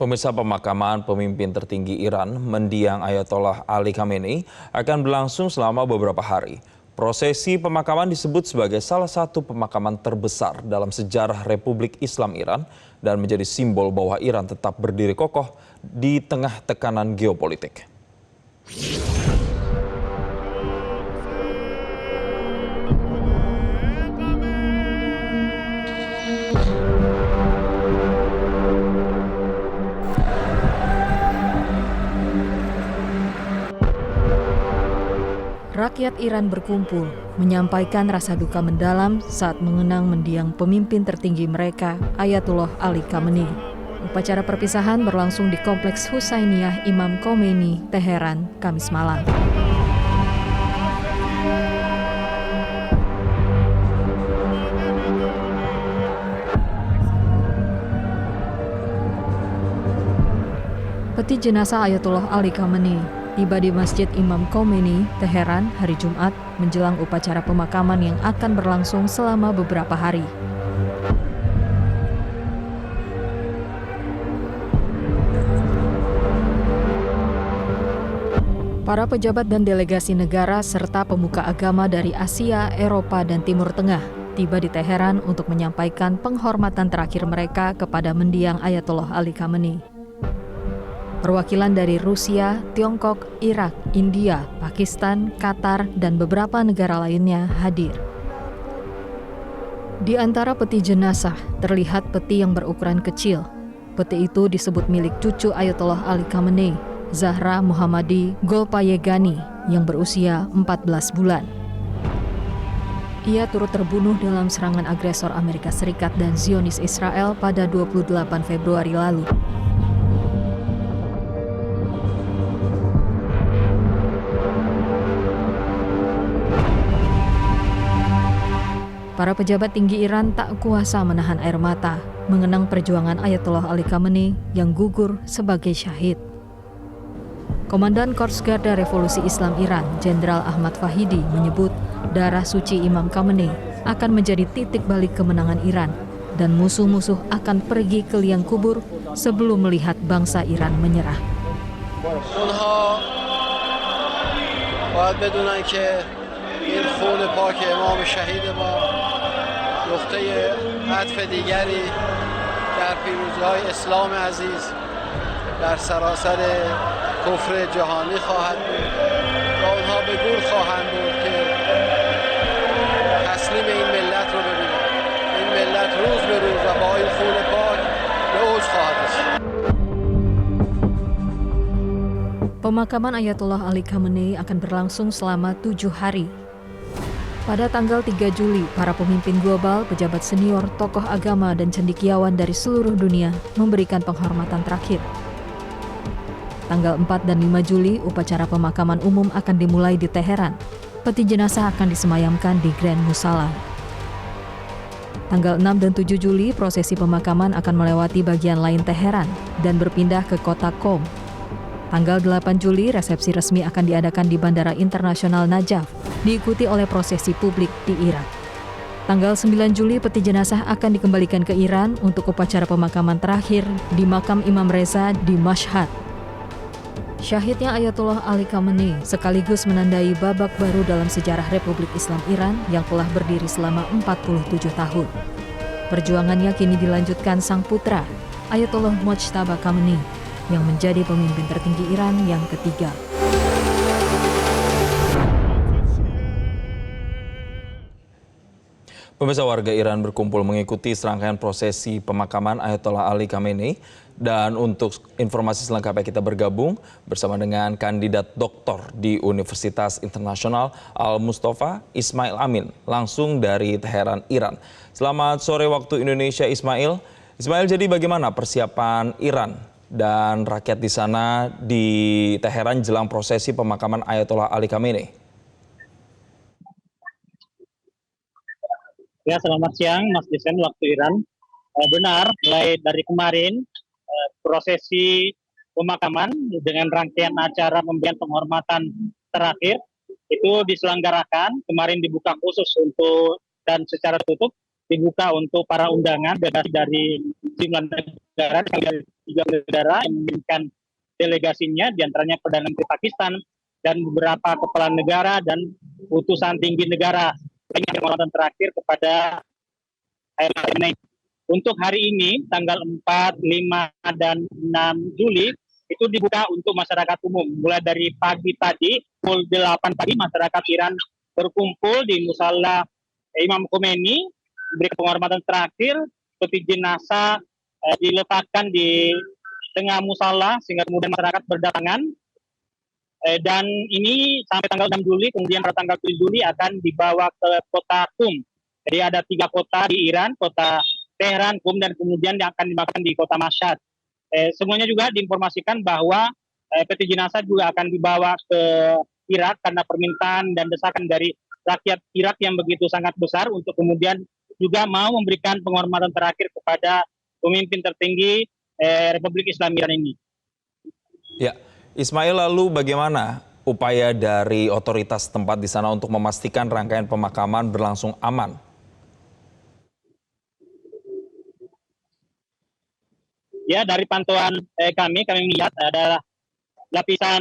Pemirsa, pemakaman pemimpin tertinggi Iran, mendiang Ayatollah Ali Khamenei, akan berlangsung selama beberapa hari. Prosesi pemakaman disebut sebagai salah satu pemakaman terbesar dalam sejarah Republik Islam Iran dan menjadi simbol bahwa Iran tetap berdiri kokoh di tengah tekanan geopolitik. Rakyat Iran berkumpul, menyampaikan rasa duka mendalam saat mengenang mendiang pemimpin tertinggi mereka, Ayatollah Ali Khamenei. Upacara perpisahan berlangsung di Kompleks Husainiyah Imam Khomeini, Teheran, Kamis malam. Peti jenazah Ayatollah Ali Khamenei tiba di Masjid Imam Khomeini, Teheran, hari Jumat menjelang upacara pemakaman yang akan berlangsung selama beberapa hari. Para pejabat dan delegasi negara serta pemuka agama dari Asia, Eropa, dan Timur Tengah tiba di Teheran untuk menyampaikan penghormatan terakhir mereka kepada mendiang Ayatollah Ali Khamenei. Perwakilan dari Rusia, Tiongkok, Irak, India, Pakistan, Qatar, dan beberapa negara lainnya hadir. Di antara peti jenazah terlihat peti yang berukuran kecil. Peti itu disebut milik cucu Ayatollah Ali Khamenei, Zahra Mohammadi Golpayegani, yang berusia 14 bulan. Ia turut terbunuh dalam serangan agresor Amerika Serikat dan Zionis Israel pada 28 Februari lalu. Para pejabat tinggi Iran tak kuasa menahan air mata mengenang perjuangan Ayatollah Ali Khamenei yang gugur sebagai syahid. Komandan Korps Garda Revolusi Islam Iran, Jenderal Ahmad Fahidi, menyebut darah suci Imam Khamenei akan menjadi titik balik kemenangan Iran dan musuh-musuh akan pergi ke liang kubur sebelum melihat bangsa Iran menyerah. این خون پاک امام شهید ما نقطه عطف دیگری در پیروزی‌های اسلام عزیز در سراسر کفر جهانی خواهد بود و اونها به گور خواهند بود که تسلیم این ملت رو ببینند. این ملت روز به روز و با این خون پاک به اوج خواهد رسید. Pemakaman Ayatollah Ali Khamenei akan berlangsung selama 7 hari. Pada tanggal 3 Juli, para pemimpin global, pejabat senior, tokoh agama, dan cendekiawan dari seluruh dunia memberikan penghormatan terakhir. Tanggal 4 dan 5 Juli, upacara pemakaman umum akan dimulai di Teheran. Peti jenazah akan disemayamkan di Grand Musala. Tanggal 6 dan 7 Juli, prosesi pemakaman akan melewati bagian lain Teheran dan berpindah ke kota Qom. Tanggal 8 Juli, resepsi resmi akan diadakan di Bandara Internasional Najaf, diikuti oleh prosesi publik di Irak. Tanggal 9 Juli, peti jenazah akan dikembalikan ke Iran untuk upacara pemakaman terakhir di makam Imam Reza di Mashhad. Syahidnya Ayatollah Ali Khamenei sekaligus menandai babak baru dalam sejarah Republik Islam Iran yang telah berdiri selama 47 tahun. Perjuangannya kini dilanjutkan sang putra, Ayatollah Mojtaba Khamenei, yang menjadi pemimpin tertinggi Iran yang ketiga. Pemirsa, warga Iran berkumpul mengikuti serangkaian prosesi pemakaman Ayatollah Ali Khamenei. Dan untuk informasi selengkapnya kita bergabung bersama dengan kandidat doktor di Universitas Internasional Al-Mustafa, Ismail Amin, langsung dari Teheran, Iran. Selamat sore waktu Indonesia, Ismail. Ismail, jadi bagaimana persiapan Iran dan rakyat di sana di Teheran jelang prosesi pemakaman Ayatollah Ali Khamenei? Ya, selamat siang Mas Desen, waktu Iran. Benar, mulai dari kemarin prosesi pemakaman dengan rangkaian acara pemberian penghormatan terakhir itu diselenggarakan. Kemarin dibuka khusus untuk dan secara tutup dibuka untuk para undangan dari 9 negara, dari 3 negara yang mengirimkan delegasinya, diantaranya Perdana Menteri Pakistan dan beberapa kepala negara dan utusan tinggi negara. Ini penghormatan terakhir kepada Ayatollah Khamenei. Untuk hari ini, tanggal 4, 5, dan 6 Juli, itu dibuka untuk masyarakat umum. Mulai dari pagi tadi, pukul 8 pagi, masyarakat Iran berkumpul di Musala Imam Khomeini, beri penghormatan terakhir, peti jenazah diletakkan di tengah musala, sehingga kemudian masyarakat berdatangan. Dan ini sampai tanggal 6 Juli, kemudian pada tanggal 7 Juli akan dibawa ke kota Qum. Jadi ada 3 kota di Iran, kota Tehran, Qum, dan kemudian yang akan dimakan di kota Mashhad. Semuanya juga diinformasikan bahwa peti jenazah juga akan dibawa ke Irak karena permintaan dan desakan dari rakyat Irak yang begitu sangat besar untuk kemudian juga mau memberikan penghormatan terakhir kepada pemimpin tertinggi Republik Islam Iran ini. Ya, Ismail, lalu bagaimana upaya dari otoritas tempat di sana untuk memastikan rangkaian pemakaman berlangsung aman? Ya, dari pantauan kami melihat ada lapisan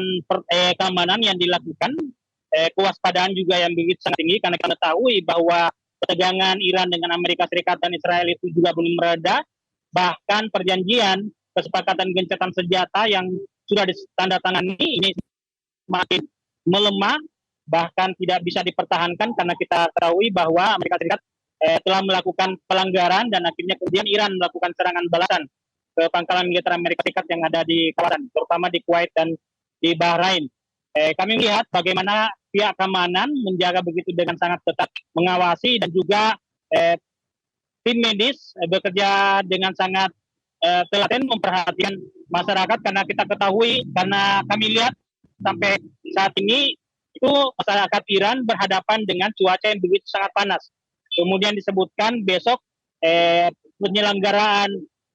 keamanan yang dilakukan, kewaspadaan juga yang begitu sangat tinggi karena kita tahu bahwa ketegangan Iran dengan Amerika Serikat dan Israel itu juga belum mereda. Bahkan perjanjian kesepakatan gencatan senjata yang sudah ditandatangani ini semakin melemah, bahkan tidak bisa dipertahankan karena kita ketahui bahwa Amerika Serikat telah melakukan pelanggaran dan akhirnya kemudian Iran melakukan serangan balasan ke pangkalan militer Amerika Serikat yang ada di kawasan, terutama di Kuwait dan di Bahrain. Kami melihat bagaimana pihak keamanan menjaga begitu dengan sangat ketat, mengawasi, dan juga tim medis bekerja dengan sangat telaten memperhatikan masyarakat karena kita ketahui, karena kami lihat sampai saat ini itu masyarakat Iran berhadapan dengan cuaca yang begitu sangat panas. Kemudian disebutkan besok penyelenggaraan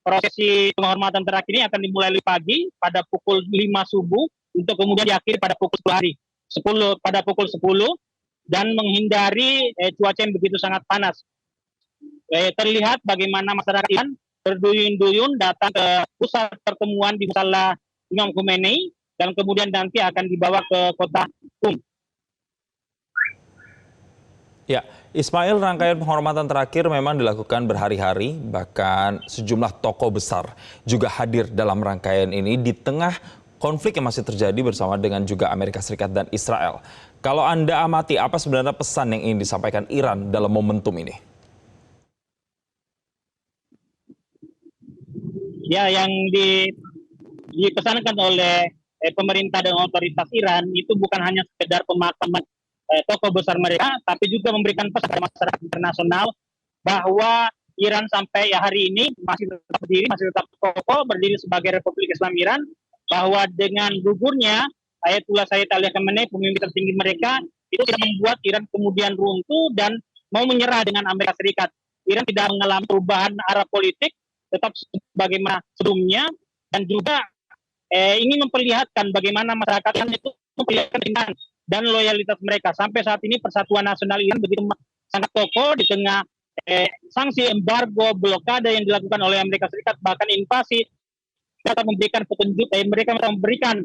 prosesi penghormatan terakhir ini akan dimulai pagi pada pukul 5 subuh untuk kemudian diakhiri pada pukul 10 pada pukul 10 dan menghindari cuaca yang begitu sangat panas. Terlihat bagaimana masyarakat Iran berduyun-duyun datang ke pusat pertemuan di Musala Imam Khomeini dan kemudian nanti akan dibawa ke kota Qum. Ya, Ismail, rangkaian penghormatan terakhir memang dilakukan berhari-hari, bahkan sejumlah tokoh besar juga hadir dalam rangkaian ini di tengah konflik yang masih terjadi bersama dengan juga Amerika Serikat dan Israel. Kalau Anda amati, apa sebenarnya pesan yang ingin disampaikan Iran dalam momentum ini? Ya, yang dipesankan oleh pemerintah dan otoritas Iran itu bukan hanya sekedar pemakaman tokoh besar mereka, tapi juga memberikan pesan kepada masyarakat internasional bahwa Iran sampai hari ini masih tetap berdiri, masih tetap kokoh berdiri sebagai Republik Islam Iran, bahwa dengan gugurnya Ayatullah Sayyid Ali Khamenei, pemimpin tertinggi mereka, itu tidak membuat Iran kemudian runtuh dan mau menyerah dengan Amerika Serikat. Iran tidak mengalami perubahan arah politik, tetap sebagaimana sebelumnya, dan juga ingin memperlihatkan bagaimana masyarakat itu memperlihatkan dengan dan loyalitas mereka. Sampai saat ini Persatuan Nasional Iran begitu sangat kokoh di tengah sanksi embargo, blokade yang dilakukan oleh Amerika Serikat, bahkan invasi, mereka memberikan petunjuk, mereka memberikan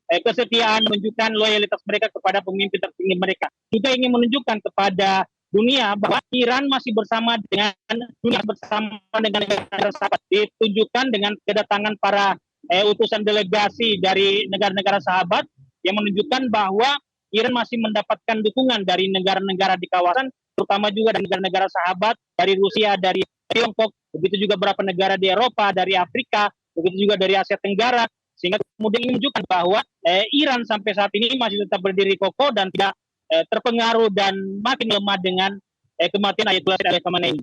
kesetiaan, menunjukkan loyalitas mereka kepada pemimpin tertinggi mereka. Juga ingin menunjukkan kepada dunia bahwa Iran masih bersama dengan dunia, bersama dengan negara sahabat. Ditunjukkan dengan kedatangan para utusan delegasi dari negara-negara sahabat yang menunjukkan bahwa Iran masih mendapatkan dukungan dari negara-negara di kawasan, terutama juga dari negara-negara sahabat, dari Rusia, dari Tiongkok, begitu juga beberapa negara di Eropa, dari Afrika, begitu juga dari Asia Tenggara, sehingga kemudian ini menunjukkan bahwa Iran sampai saat ini masih tetap berdiri kokoh dan tidak terpengaruh dan makin lemah dengan kematian Ayatullah Sayyid Ali Khamenei.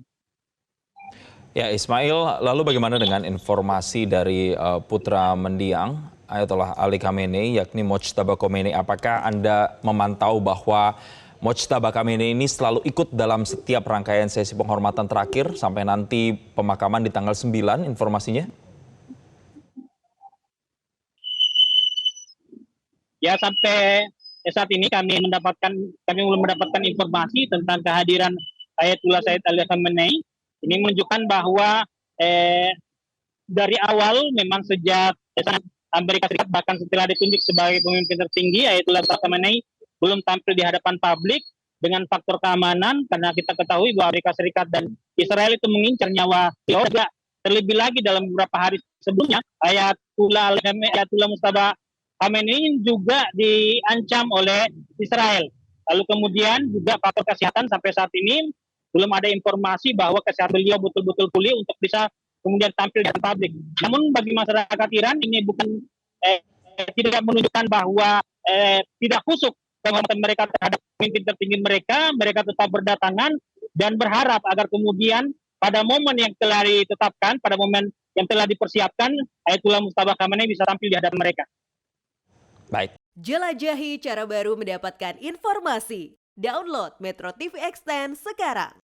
Ya, Ismail, lalu bagaimana dengan informasi dari putra mendiang Ayatollah Ali Khamenei, yakni Mojtaba Khomeini? Apakah Anda memantau bahwa Mojtaba Khomeini ini selalu ikut dalam setiap rangkaian sesi penghormatan terakhir sampai nanti pemakaman di tanggal 9 informasinya? Ya, sampai saat ini kami belum mendapatkan informasi tentang kehadiran Ayatullah Sayyid Ali Khamenei. Ini menunjukkan bahwa dari awal memang sejak Amerika Serikat bahkan setelah ditunjuk sebagai pemimpin tertinggi yaitu Khamenei belum tampil di hadapan publik dengan faktor keamanan, karena kita ketahui bahwa Amerika Serikat dan Israel itu mengincar nyawa juga. Terlebih lagi dalam beberapa hari sebelumnya Ayatullah Mustafa Khamenei juga diancam oleh Israel. Lalu kemudian juga faktor kesehatan sampai saat ini belum ada informasi bahwa kesehatan beliau betul-betul pulih untuk bisa kemudian tampil di publik. Namun bagi masyarakat Iran ini bukan tidak menunjukkan bahwa tidak khusyuk penghormatan mereka terhadap pemimpin tertinggi mereka. Mereka tetap berdatangan dan berharap agar kemudian pada momen yang telah ditetapkan, pada momen yang telah dipersiapkan, Ayatullah Mustafa Khamenei bisa tampil di hadapan mereka. Baik. Jelajahi cara baru mendapatkan informasi. Download Metro TV Extend sekarang.